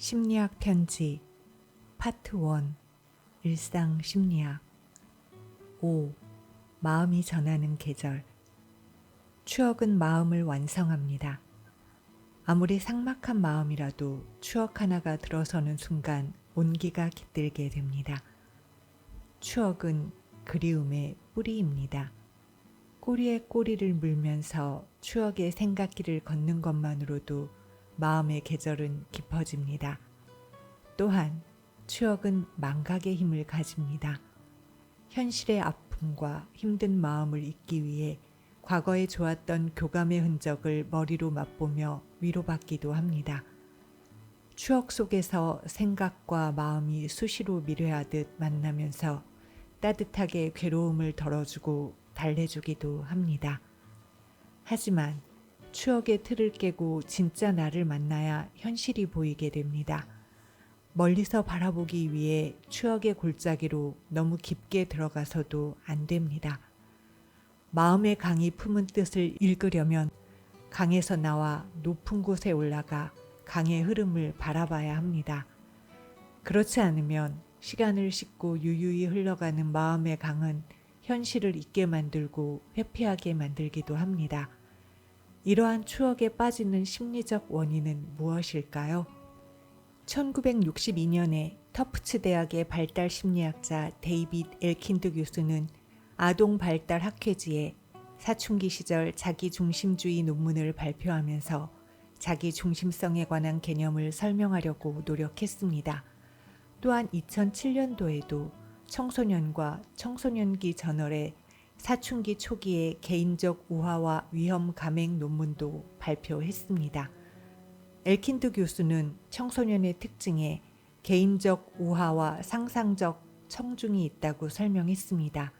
심리학 편지 파트 1 일상 심리학 5. 마음이 전하는 계절. 추억은 마음을 완성합니다. 아무리 삭막한 마음이라도 추억 하나가 들어서는 순간 온기가 깃들게 됩니다. 추억은 그리움의 뿌리입니다. 꼬리에 꼬리를 물면서 추억의 생각길을 걷는 것만으로도 마음의 계절은 깊어집니다. 또한 추억은 망각의 힘을 가집니다. 현실의 아픔과 힘든 마음을 잊기 위해 과거에 좋았던 교감의 흔적을 머리로 맛보며 위로받기도 합니다. 추억 속에서 생각과 마음이 수시로 미래하듯 만나면서 따뜻하게 괴로움을 덜어주고 달래주기도 합니다. 하지만 추억의 틀을 깨고 진짜 나를 만나야 현실이 보이게 됩니다. 멀리서 바라보기 위해 추억의 골짜기로 너무 깊게 들어가서도 안 됩니다. 마음의 강이 품은 뜻을 읽으려면 강에서 나와 높은 곳에 올라가 강의 흐름을 바라봐야 합니다. 그렇지 않으면 시간을 싣고 유유히 흘러가는 마음의 강은 현실을 잊게 만들고 회피하게 만들기도 합니다. 이러한 추억에 빠지는 심리적 원인은 무엇일까요? 1962년에 터프츠 대학의 발달 심리학자 데이빗 엘킨드 교수는 아동 발달 학회지에 사춘기 시절 자기중심주의 논문을 발표하면서 자기중심성에 관한 개념을 설명하려고 노력했습니다. 또한 2007년도에도 청소년과 청소년기 저널에 사춘기 초기의 개인적 우화와 위험 감행 논문도 발표했습니다. 엘킨드 교수는 청소년의 특징에 개인적 우화와 상상적 청중이 있다고 설명했습니다.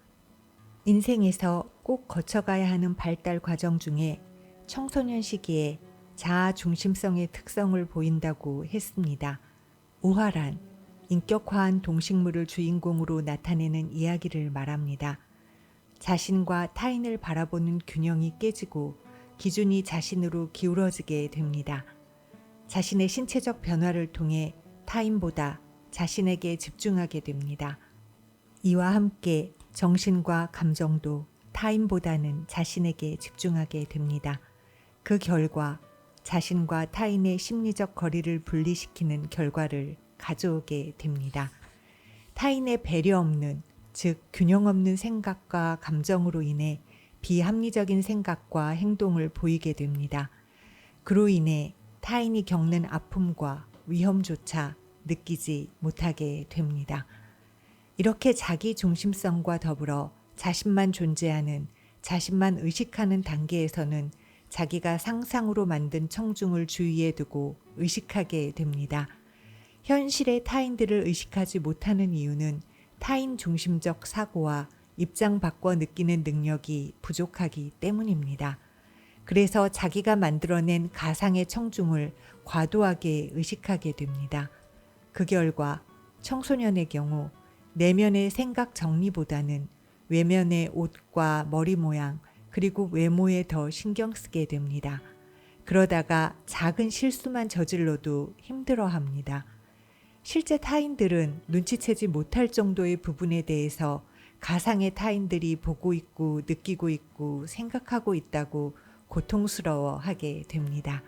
인생에서 꼭 거쳐가야 하는 발달 과정 중에 청소년 시기에 자아 중심성의 특성을 보인다고 했습니다. 우화란 인격화한 동식물을 주인공으로 나타내는 이야기를 말합니다. 자신과 타인을 바라보는 균형이 깨지고 기준이 자신으로 기울어지게 됩니다. 자신의 신체적 변화를 통해 타인보다 자신에게 집중하게 됩니다. 이와 함께 정신과 감정도 타인보다는 자신에게 집중하게 됩니다. 그 결과 자신과 타인의 심리적 거리를 분리시키는 결과를 가져오게 됩니다. 타인의 배려 없는, 즉 균형 없는 생각과 감정으로 인해 비합리적인 생각과 행동을 보이게 됩니다. 그로 인해 타인이 겪는 아픔과 위험조차 느끼지 못하게 됩니다. 이렇게 자기 중심성과 더불어 자신만 존재하는, 자신만 의식하는 단계에서는 자기가 상상으로 만든 청중을 주위에 두고 의식하게 됩니다. 현실의 타인들을 의식하지 못하는 이유는 타인 중심적 사고와 입장 바꿔 느끼는 능력이 부족하기 때문입니다. 그래서 자기가 만들어낸 가상의 청중을 과도하게 의식하게 됩니다. 그 결과 청소년의 경우 내면의 생각 정리보다는 외면의 옷과 머리 모양 그리고 외모에 더 신경 쓰게 됩니다. 그러다가 작은 실수만 저질러도 힘들어합니다. 실제 타인들은 눈치채지 못할 정도의 부분에 대해서 가상의 타인들이 보고 있고 느끼고 있고 생각하고 있다고 고통스러워하게 됩니다.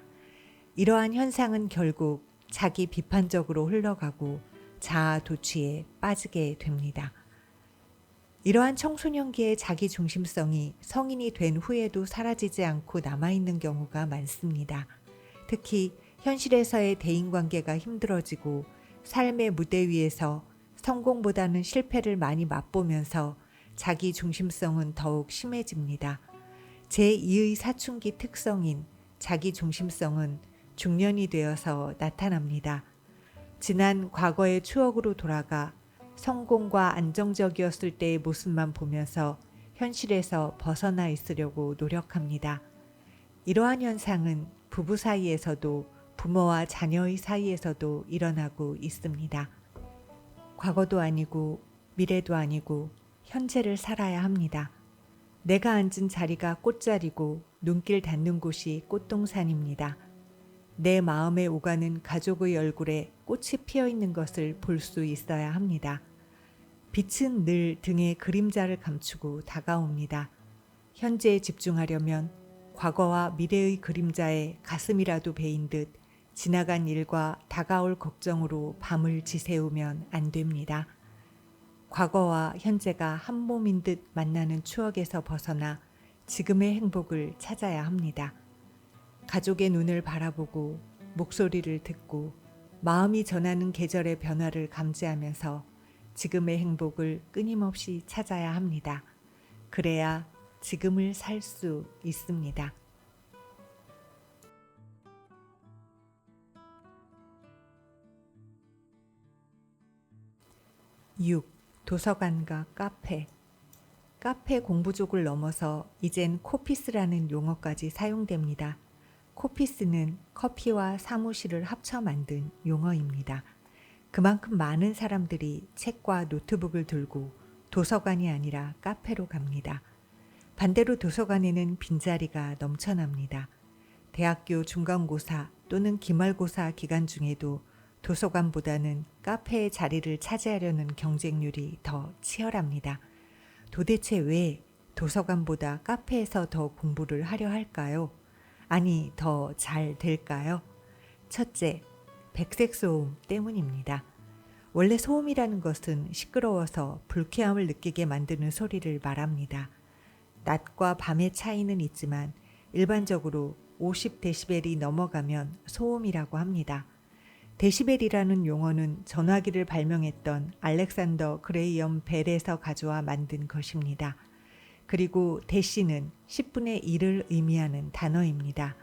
이러한 현상은 결국 자기 비판적으로 흘러가고 자아 도취에 빠지게 됩니다. 이러한 청소년기의 자기 중심성이 성인이 된 후에도 사라지지 않고 남아있는 경우가 많습니다. 특히 현실에서의 대인관계가 힘들어지고 삶의 무대 위에서 성공보다는 실패를 많이 맛보면서 자기 중심성은 더욱 심해집니다. 제2의 사춘기 특성인 자기 중심성은 중년이 되어서 나타납니다. 지난 과거의 추억으로 돌아가 성공과 안정적이었을 때의 모습만 보면서 현실에서 벗어나 있으려고 노력합니다. 이러한 현상은 부부 사이에서도 부모와 자녀의 사이에서도 일어나고 있습니다. 과거도 아니고 미래도 아니고 현재를 살아야 합니다. 내가 앉은 자리가 꽃자리고 눈길 닿는 곳이 꽃동산입니다. 내 마음에 오가는 가족의 얼굴에 꽃이 피어 있는 것을 볼 수 있어야 합니다. 빛은 늘 등의 그림자를 감추고 다가옵니다. 현재에 집중하려면 과거와 미래의 그림자에 가슴이라도 베인 듯 지나간 일과 다가올 걱정으로 밤을 지새우면 안 됩니다. 과거와 현재가 한 몸인 듯 만나는 추억에서 벗어나 지금의 행복을 찾아야 합니다. 가족의 눈을 바라보고 목소리를 듣고 마음이 전하는 계절의 변화를 감지하면서 지금의 행복을 끊임없이 찾아야 합니다. 그래야 지금을 살 수 있습니다. 6. 도서관과 카페. 카페 공부족을 넘어서 이젠 코피스라는 용어까지 사용됩니다. 코피스는 커피와 사무실을 합쳐 만든 용어입니다. 그만큼 많은 사람들이 책과 노트북을 들고 도서관이 아니라 카페로 갑니다. 반대로 도서관에는 빈자리가 넘쳐납니다. 대학교 중간고사 또는 기말고사 기간 중에도 도서관보다는 카페의 자리를 차지하려는 경쟁률이 더 치열합니다. 도대체 왜 도서관보다 카페에서 더 공부를 하려 할까요? 아니, 더 잘 될까요? 첫째, 백색 소음 때문입니다. 원래 소음이라는 것은 시끄러워서 불쾌함을 느끼게 만드는 소리를 말합니다. 낮과 밤의 차이는 있지만 일반적으로 50데시벨이 넘어가면 소음이라고 합니다. 데시벨이라는 용어는 전화기를 발명했던 알렉산더 그레이엄 벨에서 가져와 만든 것입니다. 그리고 데시는 10분의 1을 의미하는 단어입니다.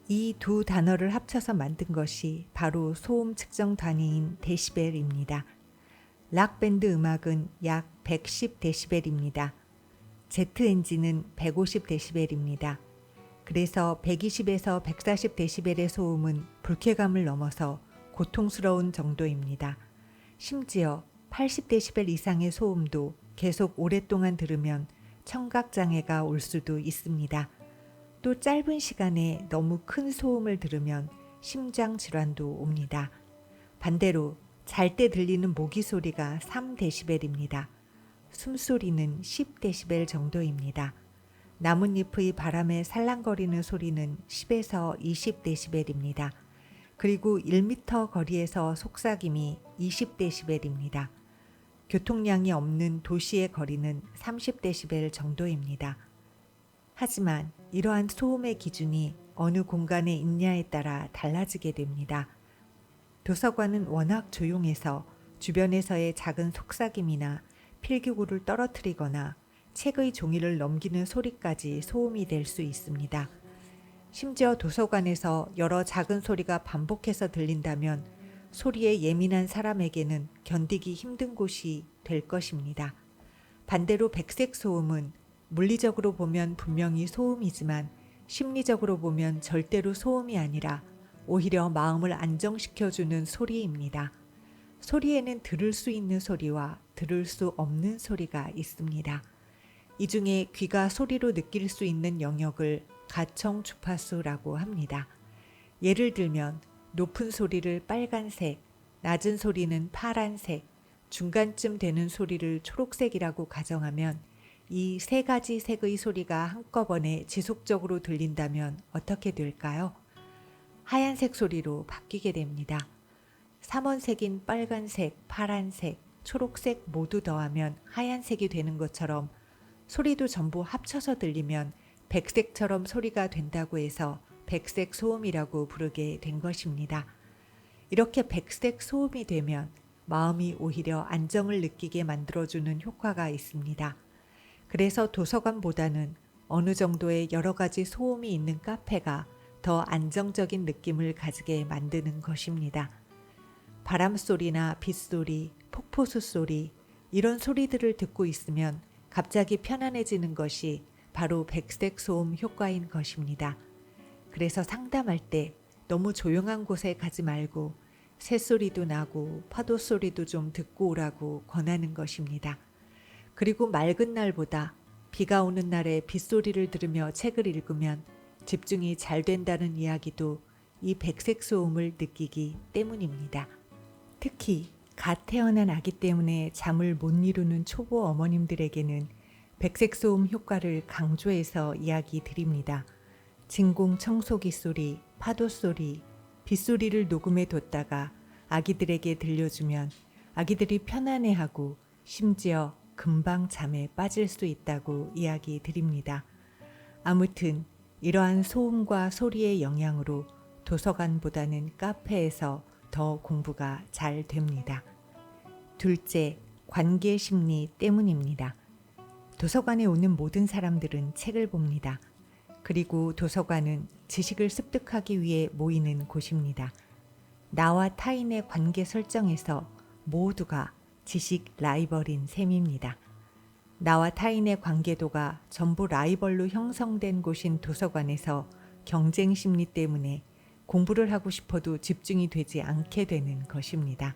이 두 단어를 합쳐서 만든 것이 바로 소음 측정 단위인 데시벨입니다. 락밴드 음악은 약 110데시벨입니다. 제트 엔진은 150데시벨입니다. 그래서 120에서 140데시벨의 소음은 불쾌감을 넘어서 고통스러운 정도입니다. 심지어 80데시벨 이상의 소음도 계속 오랫동안 들으면 청각장애가 올 수도 있습니다. 또 짧은 시간에 너무 큰 소음을 들으면 심장 질환도 옵니다. 반대로 잘 때 들리는 모기 소리가 3데시벨입니다. 숨소리는 10데시벨 정도입니다. 나뭇잎의 바람에 살랑거리는 소리는 10에서 20데시벨입니다. 그리고 1m 거리에서 속삭임이 20데시벨입니다. 교통량이 없는 도시의 거리는 30데시벨 정도입니다. 하지만 이러한 소음의 기준이 어느 공간에 있냐에 따라 달라지게 됩니다. 도서관은 워낙 조용해서 주변에서의 작은 속삭임이나 필기구를 떨어뜨리거나 책의 종이를 넘기는 소리까지 소음이 될 수 있습니다. 심지어 도서관에서 여러 작은 소리가 반복해서 들린다면 소리에 예민한 사람에게는 견디기 힘든 곳이 될 것입니다. 반대로 백색 소음은 물리적으로 보면 분명히 소음이지만 심리적으로 보면 절대로 소음이 아니라 오히려 마음을 안정시켜주는 소리입니다. 소리에는 들을 수 있는 소리와 들을 수 없는 소리가 있습니다. 이 중에 귀가 소리로 느낄 수 있는 영역을 가청 주파수라고 합니다. 예를 들면 높은 소리를 빨간색, 낮은 소리는 파란색, 중간쯤 되는 소리를 초록색이라고 가정하면 이 세 가지 색의 소리가 한꺼번에 지속적으로 들린다면 어떻게 될까요? 하얀색 소리로 바뀌게 됩니다. 삼원색인 빨간색, 파란색, 초록색 모두 더하면 하얀색이 되는 것처럼 소리도 전부 합쳐서 들리면 백색처럼 소리가 된다고 해서 백색 소음이라고 부르게 된 것입니다. 이렇게 백색 소음이 되면 마음이 오히려 안정을 느끼게 만들어주는 효과가 있습니다. 그래서 도서관보다는 어느 정도의 여러 가지 소음이 있는 카페가 더 안정적인 느낌을 가지게 만드는 것입니다. 바람소리나 빗소리, 폭포수 소리, 이런 소리들을 듣고 있으면 갑자기 편안해지는 것이 바로 백색 소음 효과인 것입니다. 그래서 상담할 때 너무 조용한 곳에 가지 말고 새소리도 나고 파도 소리도 좀 듣고 오라고 권하는 것입니다. 그리고 맑은 날보다 비가 오는 날에 빗소리를 들으며 책을 읽으면 집중이 잘 된다는 이야기도 이 백색 소음을 느끼기 때문입니다. 특히 갓 태어난 아기 때문에 잠을 못 이루는 초보 어머님들에게는 백색소음 효과를 강조해서 이야기 드립니다. 진공 청소기 소리, 파도 소리, 빗소리를 녹음해 뒀다가 아기들에게 들려주면 아기들이 편안해하고 심지어 금방 잠에 빠질 수 있다고 이야기 드립니다. 아무튼 이러한 소음과 소리의 영향으로 도서관보다는 카페에서 더 공부가 잘 됩니다. 둘째, 관계 심리 때문입니다. 도서관에 오는 모든 사람들은 책을 봅니다. 그리고 도서관은 지식을 습득하기 위해 모이는 곳입니다. 나와 타인의 관계 설정에서 모두가 지식 라이벌인 셈입니다. 나와 타인의 관계도가 전부 라이벌로 형성된 곳인 도서관에서 경쟁 심리 때문에 공부를 하고 싶어도 집중이 되지 않게 되는 것입니다.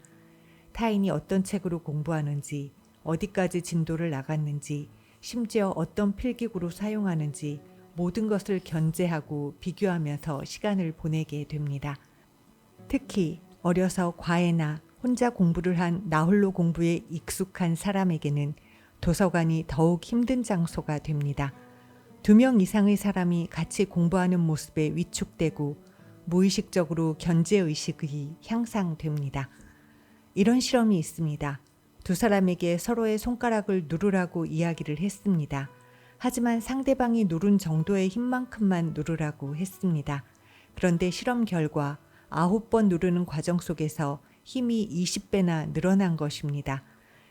타인이 어떤 책으로 공부하는지, 어디까지 진도를 나갔는지, 심지어 어떤 필기구로 사용하는지 모든 것을 견제하고 비교하면서 시간을 보내게 됩니다. 특히 어려서 과외나 혼자 공부를 한 나홀로 공부에 익숙한 사람에게는 도서관이 더욱 힘든 장소가 됩니다. 2명 이상의 사람이 같이 공부하는 모습에 위축되고 무의식적으로 견제의식이 향상됩니다. 이런 실험이 있습니다. 두 사람에게 서로의 손가락을 누르라고 이야기를 했습니다. 하지만 상대방이 누른 정도의 힘만큼만 누르라고 했습니다. 그런데 실험 결과 9번 누르는 과정 속에서 힘이 20배나 늘어난 것입니다.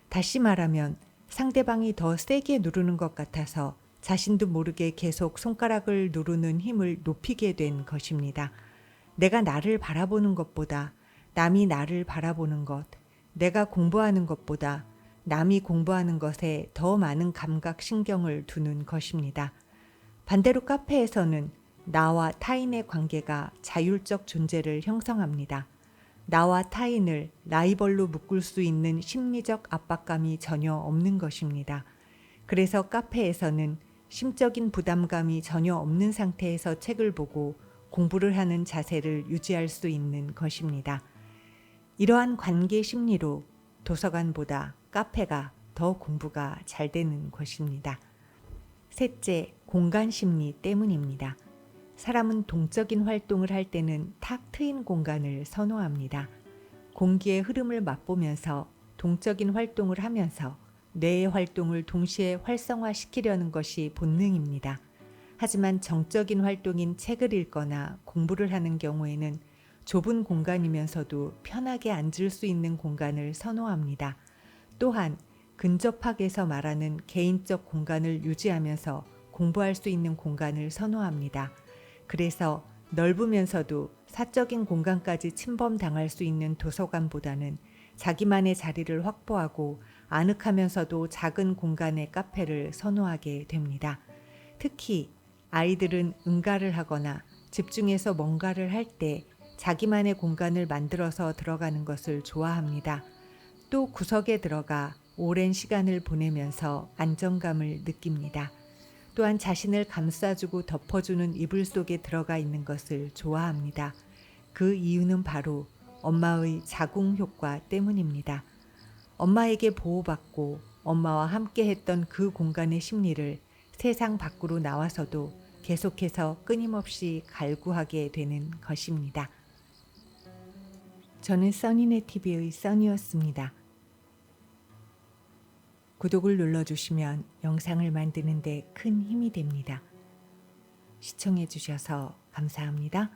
다시 말하면 상대방이 더 세게 누르는 것 같아서 자신도 모르게 계속 손가락을 누르는 힘을 높이게 된 것입니다. 내가 나를 바라보는 것보다 남이 나를 바라보는 것, 내가 공부하는 것보다 남이 공부하는 것에 더 많은 감각 신경을 두는 것입니다. 반대로 카페에서는 나와 타인의 관계가 자율적 존재를 형성합니다. 나와 타인을 라이벌로 묶을 수 있는 심리적 압박감이 전혀 없는 것입니다. 그래서 카페에서는 심적인 부담감이 전혀 없는 상태에서 책을 보고 공부를 하는 자세를 유지할 수 있는 것입니다. 이러한 관계 심리로 도서관보다 카페가 더 공부가 잘 되는 것입니다. 셋째, 공간 심리 때문입니다. 사람은 동적인 활동을 할 때는 탁 트인 공간을 선호합니다. 공기의 흐름을 맛보면서 동적인 활동을 하면서 뇌의 활동을 동시에 활성화시키려는 것이 본능입니다. 하지만 정적인 활동인 책을 읽거나 공부를 하는 경우에는 좁은 공간이면서도 편하게 앉을 수 있는 공간을 선호합니다. 또한 근접학에서 말하는 개인적 공간을 유지하면서 공부할 수 있는 공간을 선호합니다. 그래서 넓으면서도 사적인 공간까지 침범당할 수 있는 도서관보다는 자기만의 자리를 확보하고 아늑하면서도 작은 공간의 카페를 선호하게 됩니다. 특히 아이들은 응가를 하거나 집중해서 뭔가를 할 때 자기만의 공간을 만들어서 들어가는 것을 좋아합니다. 또 구석에 들어가 오랜 시간을 보내면서 안정감을 느낍니다. 또한 자신을 감싸주고 덮어주는 이불 속에 들어가 있는 것을 좋아합니다. 그 이유는 바로 엄마의 자궁 효과 때문입니다. 엄마에게 보호받고 엄마와 함께 했던 그 공간의 심리를 세상 밖으로 나와서도 계속해서 끊임없이 갈구하게 되는 것입니다. 저는 써니네TV의 써니였습니다. 구독을 눌러주시면 영상을 만드는 데 큰 힘이 됩니다. 시청해 주셔서 감사합니다.